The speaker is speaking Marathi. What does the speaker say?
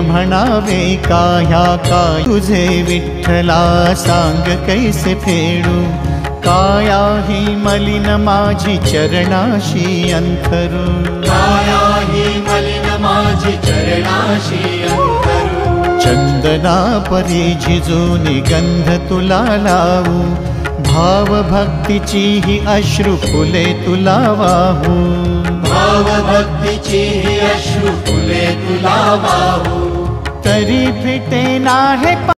म्हणावे काया काय तुझे विठ्ठला सांग कैसे फेडू काया ही मलिन माझी चरणाशी अंतरू काया ही मलिन माझी चरणाशी अंतरू चंदना परी झिजूनी गंध तुला लावू भाव भक्तीची ही अश्रु फुले तुला वाहू भाव भक्तीची ही अश्रु फुले तुला वाहू तरी फिटे ना हे